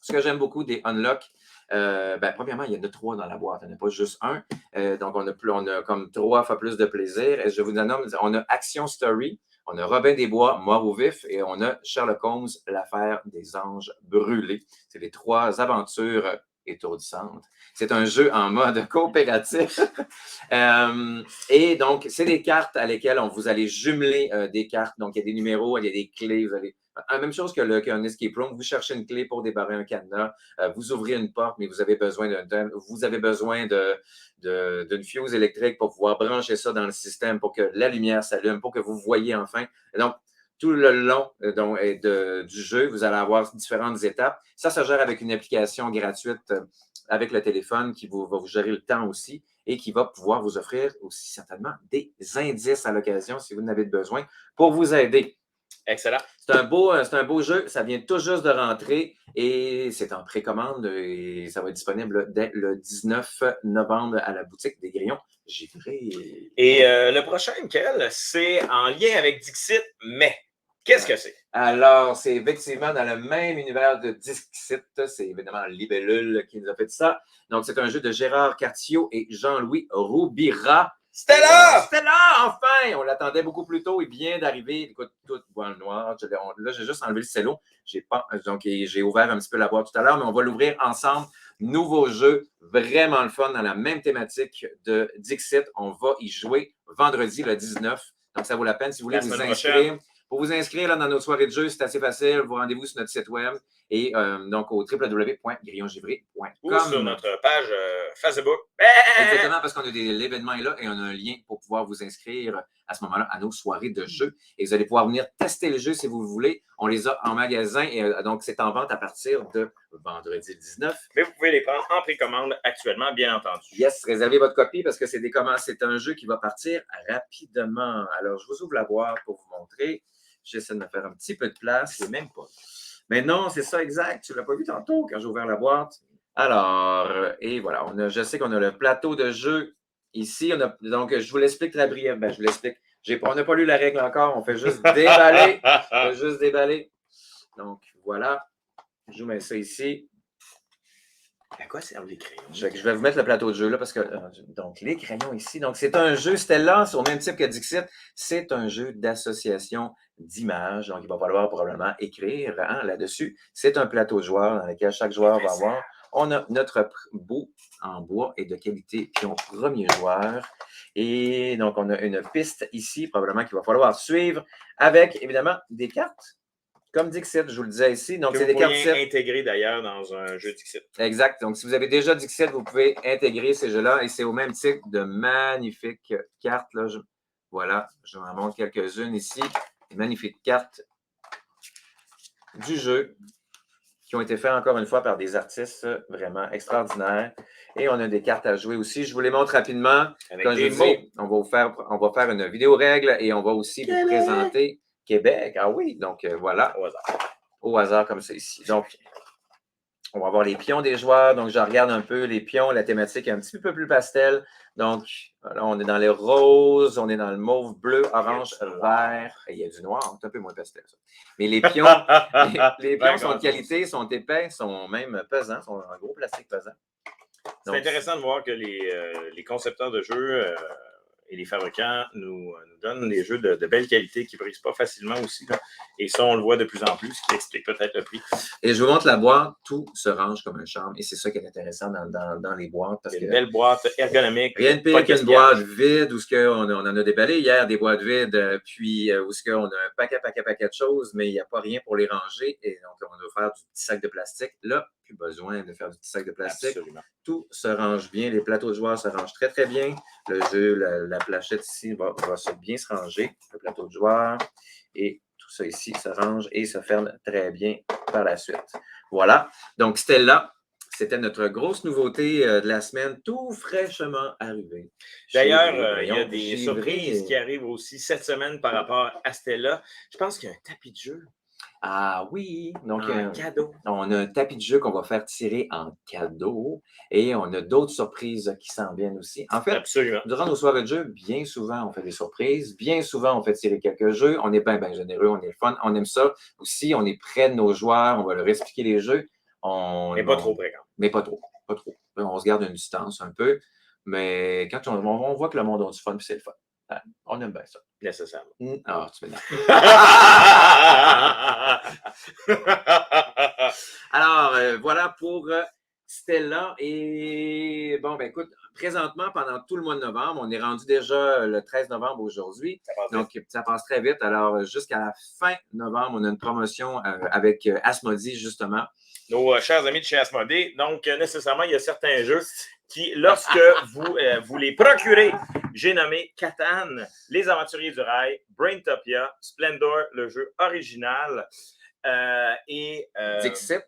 Ce que j'aime beaucoup des Unlock, premièrement, il y en a 3 dans la boîte. Il n'y en a pas juste un. Donc, on a comme 3 fois plus de plaisir. Et je vous en nomme, on a Action Story, on a Robin des Bois, Mort au vif, et on a Sherlock Holmes, l'affaire des anges brûlés. C'est les 3 aventures étourdissantes. C'est un jeu en mode coopératif. Et donc, c'est des cartes à lesquelles vous allez jumeler des cartes. Donc, il y a des numéros, il y a des clés. Vous allez... La même chose qu'un escape room. Vous cherchez une clé pour débarrer un cadenas. Vous ouvrez une porte, mais vous avez besoin d'une fuse électrique pour pouvoir brancher ça dans le système pour que la lumière s'allume, pour que vous voyez enfin. Et donc, tout le long du jeu, vous allez avoir différentes étapes. Ça se gère avec une application gratuite avec le téléphone qui va vous gérer le temps aussi et qui va pouvoir vous offrir aussi certainement des indices à l'occasion si vous en avez besoin pour vous aider. Excellent. C'est un beau jeu. Ça vient tout juste de rentrer et c'est en précommande et ça va être disponible dès le 19 novembre à la boutique des Grillons Givrés. Et le prochain, Michael, c'est en lien avec Dixit, mais qu'est-ce que c'est? Alors, c'est effectivement dans le même univers de Dixit. C'est évidemment Libellule qui nous a fait ça. Donc, c'est un jeu de Gérard Cartiot et Jean-Louis Roubira. C'était là! C'était là, enfin! On l'attendait beaucoup plus tôt. Il vient d'arriver. Écoute, tout voit le noir. Là, j'ai juste enlevé le cello. Donc, j'ai ouvert un petit peu la boîte tout à l'heure, mais on va l'ouvrir ensemble. Nouveau jeu, vraiment le fun dans la même thématique de Dixit. On va y jouer vendredi le 19. Donc, ça vaut la peine si vous voulez vous inscrire. Pour vous inscrire là, dans notre soirée de jeu, c'est assez facile. Vous rendez-vous sur notre site web et donc au www.grillongivré.com. Ou sur notre page Facebook. Exactement, parce qu'on a l'événement est là et on a un lien pour pouvoir vous inscrire à ce moment-là à nos soirées de jeu. Et vous allez pouvoir venir tester le jeu si vous voulez. On les a en magasin et donc c'est en vente à partir de vendredi 19. Mais vous pouvez les prendre en précommande actuellement, bien entendu. Yes, réservez votre copie parce que c'est un jeu qui va partir rapidement. Alors, je vous ouvre la boîte pour vous montrer. J'essaie de me faire un petit peu de place. C'est même pas. Mais non, c'est ça exact. Tu ne l'as pas vu tantôt quand j'ai ouvert la boîte. Alors, et voilà, je sais qu'on a le plateau de jeu ici. Donc, je vous l'explique très brièvement. Je vous l'explique. On n'a pas lu la règle encore. On fait juste déballer. On fait juste déballer. Donc, voilà. Je vous mets ça ici. À quoi servent les crayons? Je vais vous mettre le plateau de jeu là parce que. Donc, les crayons ici. Donc, c'est un jeu Stella, au même type que Dixit. C'est un jeu d'association d'images. Donc, il va falloir probablement écrire là-dessus. C'est un plateau de joueurs dans lequel chaque joueur va avoir. On a notre bout en bois et de qualité pion premier joueur. Et donc, on a une piste ici, probablement qu'il va falloir suivre avec, évidemment, des cartes. Comme Dixit, je vous le disais ici. Donc, c'est des cartes intégrées d'ailleurs dans un jeu Dixit. Exact. Donc, si vous avez déjà Dixit, vous pouvez intégrer ces jeux-là et c'est au même titre de magnifiques cartes. Là. Voilà, je vous en montre quelques-unes ici. Des magnifiques cartes du jeu qui ont été faites encore une fois par des artistes vraiment extraordinaires. Et on a des cartes à jouer aussi. Je vous les montre rapidement. Avec comme des je mots. dis, on va faire une vidéo règle et on va aussi vous présenter Québec. Ah oui, donc voilà. Au hasard comme ça ici. Donc, on va voir les pions des joueurs. Donc, je regarde un peu les pions. La thématique est un petit peu plus pastel. Donc, là, on est dans les roses, on est dans le mauve, bleu, orange, vert. Et il y a du noir, c'est un peu moins pastel, ça. Mais les pions, les pions sont de qualité, sont épais, sont même pesants, sont en gros plastique pesant. C'est intéressant de voir que les concepteurs de jeux et les fabricants nous donnent des jeux de belle qualité qui ne brisent pas facilement aussi. Là. Et ça, on le voit de plus en plus, ce qui explique peut-être le prix. Et je vous montre la boîte, tout se range comme un charme. Et c'est ça qui est intéressant dans les boîtes. Parce une belle boîte ergonomique. Rien de pire qu'une boîte vide où on en a déballé hier, des boîtes vides, puis où on a un paquet de choses, mais il n'y a pas rien pour les ranger. Et donc, on doit faire du petit sac de plastique. Là, plus besoin de faire du petit sac de plastique. Absolument. Tout se range bien. Les plateaux de joueurs se rangent très, très bien. Le jeu, la planchette ici va bien se ranger. Le plateau de joueurs. Et tout ça ici se range et se ferme très bien par la suite. Voilà. Donc, Stella, c'était notre grosse nouveauté de la semaine, tout fraîchement arrivée. D'ailleurs, il y a des surprises qui arrivent aussi cette semaine par rapport à Stella. Je pense qu'il y a un tapis de jeu. Ah oui, donc un cadeau. On a un tapis de jeu qu'on va faire tirer en cadeau et on a d'autres surprises qui s'en viennent aussi. En fait, absolument. Durant nos soirées de jeu, bien souvent, on fait des surprises. Bien souvent, on fait tirer quelques jeux. On est bien généreux, on est le fun, on aime ça. Aussi, on est près de nos joueurs, on va leur expliquer les jeux. Mais pas trop près. Mais pas trop. On se garde une distance un peu. Mais quand on voit que le monde a du fun, puis c'est le fun. On aime bien ça. Nécessairement. Ah, tu m'énerves. Alors, voilà pour Stella. Et bon, ben écoute, présentement, pendant tout le mois de novembre, on est rendu déjà le 13 novembre aujourd'hui. Donc, ça passe très vite. Alors, jusqu'à la fin novembre, on a une promotion avec Asmodee, justement. Nos chers amis de chez Asmodee. Donc, nécessairement, il y a certains jeux qui, lorsque vous les procurez, j'ai nommé Catan, Les Aventuriers du Rail, Braintopia, Splendor, le jeu original, et Dixit,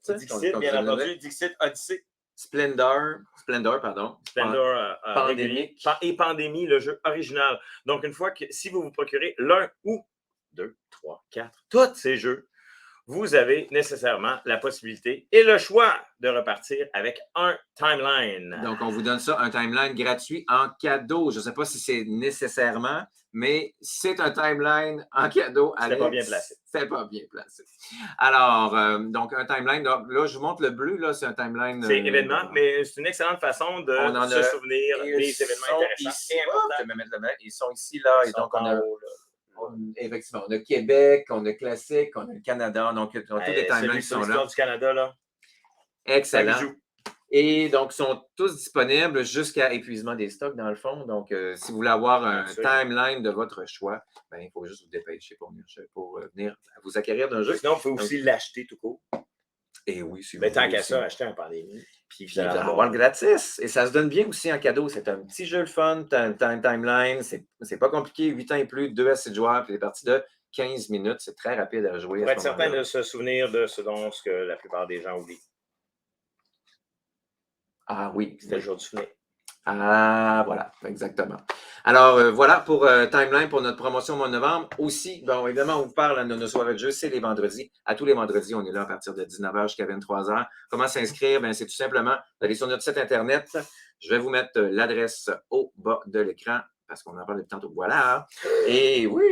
bien entendu, Dixit Odyssey. Splendor, pardon. Splendor Pandémique. Et Pandémie, le jeu original. Donc, une fois que, si vous vous procurez l'un ou 2, 3, 4, tous ces jeux, vous avez nécessairement la possibilité et le choix de repartir avec un timeline. Donc, on vous donne ça, un timeline gratuit en cadeau. Je ne sais pas si c'est nécessairement, mais c'est un timeline en cadeau. C'était pas bien placé. C'était pas bien placé. Alors, donc, un timeline. Donc, là, je vous montre le bleu, là, c'est un timeline. C'est événement, mais c'est une excellente façon de se souvenir des événements intéressants. Ici, ils sont ici, là. Et donc, on a. Effectivement, on a Québec, on a Classique, on a le Canada. Donc, tous les timelines sont là. L'histoire du Canada, là. Excellent. Et donc, ils sont tous disponibles jusqu'à épuisement des stocks, dans le fond. Donc, si vous voulez avoir un timeline de votre choix, ben, il faut juste vous dépêcher pour venir vous acquérir d'un jeu. Sinon, il faut aussi l'acheter tout court. Et oui, si vous voulez. Mais tant qu'à ça, acheter en pandémie. Puis vous allez avoir le gratis. Et ça se donne bien aussi en cadeau. C'est un petit jeu le fun, timeline. C'est pas compliqué. 8 ans et plus, 2 à 6 joueurs. Puis des parties de 15 minutes. C'est très rapide à jouer. Pour être certain de se souvenir de ce que la plupart des gens oublient. Ah oui. C'était le jour du souvenir. Ah, voilà, exactement. Alors, voilà pour Timeline pour notre promotion au mois de novembre. Aussi, bon, évidemment, on vous parle de nos soirées de jeu, c'est les vendredis. À tous les vendredis, on est là à partir de 19h jusqu'à 23h. Comment s'inscrire? C'est tout simplement d'aller sur notre site Internet. Je vais vous mettre l'adresse au bas de l'écran parce qu'on en parle depuis tantôt. Voilà. Et oui.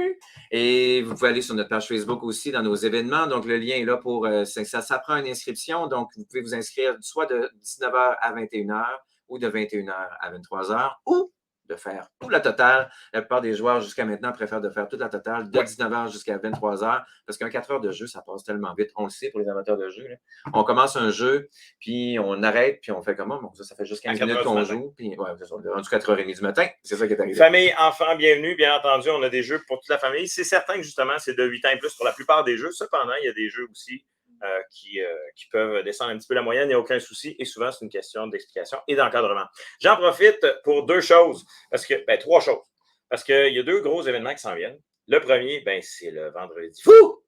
Et vous pouvez aller sur notre page Facebook aussi dans nos événements. Donc, le lien est là pour. Ça prend une inscription. Donc, vous pouvez vous inscrire soit de 19h à 21h ou de 21h à 23h ou de faire tout la totale. La plupart des joueurs jusqu'à maintenant préfèrent de faire toute la totale de 19h jusqu'à 23h parce qu'un 4 heures de jeu, ça passe tellement vite. On le sait pour les amateurs de jeu. Là. On commence un jeu, puis on arrête, puis on fait comment? Bon, ça fait juste 15 minutes qu'on joue. Puis, ouais, c'est ça, on est rendu 4h30 du matin. C'est ça qui est arrivé. Famille, enfants, bienvenue. Bien entendu, on a des jeux pour toute la famille. C'est certain que justement, c'est de 8 ans et plus pour la plupart des jeux. Cependant, il y a des jeux aussi qui peuvent descendre un petit peu la moyenne, il n'y a aucun souci. Et souvent, c'est une question d'explication et d'encadrement. J'en profite pour trois choses. Parce qu'il y a 2 gros événements qui s'en viennent. Le premier, c'est le vendredi fou.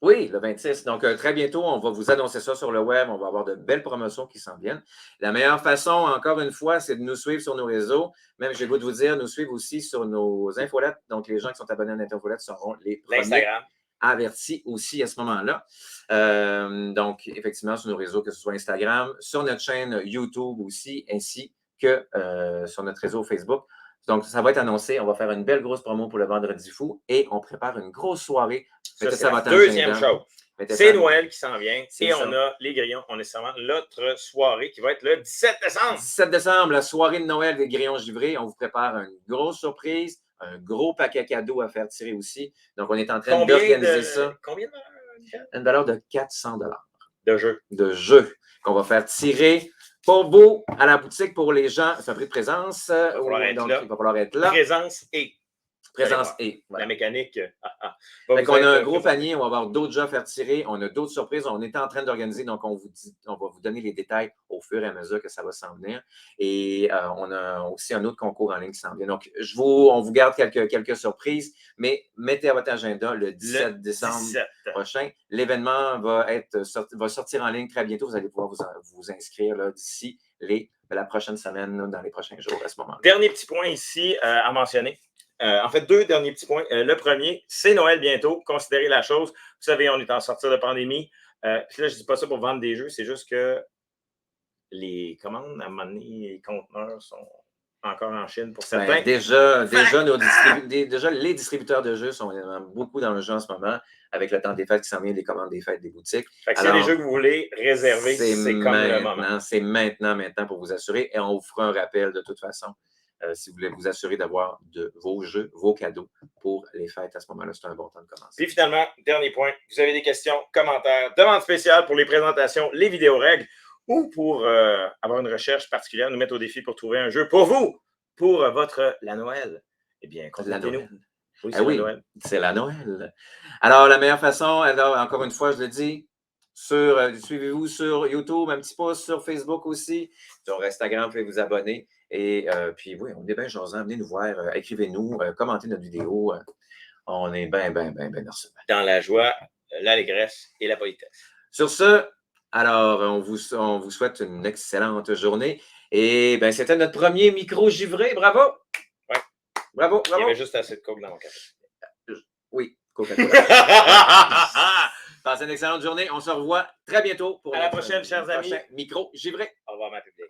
Oui, le 26. Donc, très bientôt, on va vous annoncer ça sur le web. On va avoir de belles promotions qui s'en viennent. La meilleure façon, encore une fois, c'est de nous suivre sur nos réseaux. Même, j'ai le goût de vous dire, nous suivre aussi sur nos infolettes. Donc, les gens qui sont abonnés à notre infolette seront les premiers avertis aussi à ce moment-là. Donc, effectivement, sur nos réseaux, que ce soit Instagram, sur notre chaîne YouTube aussi, ainsi que sur notre réseau Facebook. Donc, ça va être annoncé. On va faire une belle grosse promo pour le Vendredi fou et on prépare une grosse soirée. C'est la deuxième chose. C'est Noël qui s'en vient et on a les grillons. On a nécessairement notre soirée qui va être le 17 décembre. 17 décembre, la soirée de Noël des grillons givrés. On vous prépare une grosse surprise, un gros paquet cadeau à faire tirer aussi. Donc, on est en train d'organiser ça. Combien de valeur? Une valeur de 400 $. De jeu qu'on va faire tirer pour vous à la boutique pour les gens. C'est un prix de présence. Il va falloir être là. Présence et. Voilà. La mécanique. Donc, on a un gros panier, on va avoir d'autres jeux à faire tirer, on a d'autres surprises. On est en train d'organiser, donc on va vous donner les détails au fur et à mesure que ça va s'en venir. Et on a aussi un autre concours en ligne qui s'en vient. Donc, on vous garde quelques surprises, mais mettez à votre agenda le 17 décembre prochain. L'événement va sortir en ligne très bientôt. Vous allez pouvoir vous inscrire d'ici la prochaine semaine, dans les prochains jours à ce moment-là. Dernier petit point ici à mentionner. En fait, 2 derniers petits points. Le premier, c'est Noël bientôt. Considérez la chose. Vous savez, on est en sortie de pandémie. Puis là, je ne dis pas ça pour vendre des jeux. C'est juste que les commandes, à un moment donné, les conteneurs sont encore en Chine pour certains. Déjà, les distributeurs de jeux sont beaucoup dans le jeu en ce moment. Avec le temps des fêtes qui s'en vient, les commandes des fêtes des boutiques. Fait que s'il y a des jeux que vous voulez réserver, c'est comme le moment. C'est maintenant pour vous assurer. Et on vous fera un rappel de toute façon. Si vous voulez vous assurer d'avoir vos jeux, vos cadeaux pour les fêtes à ce moment-là, c'est un bon temps de commencer. Puis finalement, dernier point, vous avez des questions, commentaires, demandes spéciales pour les présentations, les vidéos règles ou pour avoir une recherche particulière, nous mettre au défi pour trouver un jeu pour vous, pour la Noël. Eh bien, contactez-nous. Oui, c'est la Noël. C'est la Noël. Alors, la meilleure façon, encore une fois, je le dis, suivez-vous sur YouTube, un petit pouce sur Facebook aussi, sur Instagram, vous pouvez vous abonner. Et puis, oui, on est bien jasant. Venez nous voir, écrivez-nous, commentez notre vidéo. On est bien merci. Dans la joie, l'allégresse et la politesse. Sur ce, alors, on vous souhaite une excellente journée. Et bien, c'était notre premier micro givré. Bravo! Ouais. Bravo! Il y avait juste assez de coke dans mon café. Oui, Coca-Cola. Passez une excellente journée. On se revoit très bientôt pour la prochaine, chers amis. Micro givré. Au revoir, ma public.